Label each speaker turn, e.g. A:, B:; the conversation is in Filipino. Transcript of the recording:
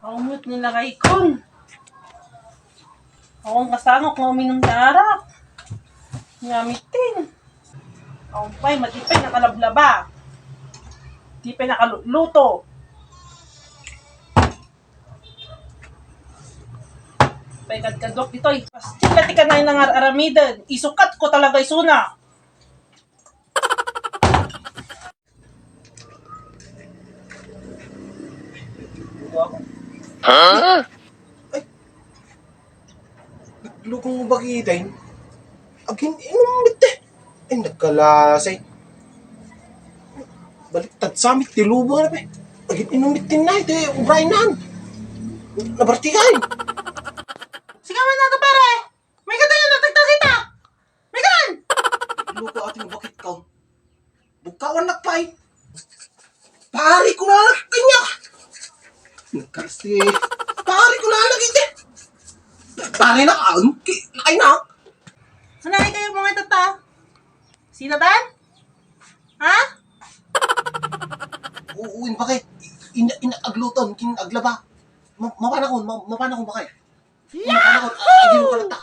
A: Kaumot nilagay kon. Akong kasangok nga uminom na arak. Ngamitin. Akong pa'y matipay nakalablaba. Tipay nakaluto. Pa'y kadkadok dito'y. Pasti ka na yung nangar-aramiden. Isukat ko talaga isuna.
B: Huh?
C: Lukong mo bakitain? Agin, inumit eh. Ay, nagkalasay. Baliktad samit, tilubo na pa eh. Agin, inumit din na ito eh. Ubrahin na. Nabartikan.
A: Sigawan na ito pare. May kata yun natagtag kita. May kan.
C: Luko ating bakit ka. Bukawan na pa eh. Pari ko na kanya. Nagkasti. Pari ko na lagi eh. Pari na ka. Ay na.
A: Sanay kayo mga tata. Sino ba? Ha?
C: Uuwin ba kayo? Agluton, kinaglaba. Mapana ko ba kayo? Mapana ko. Agin mo ka lang ta.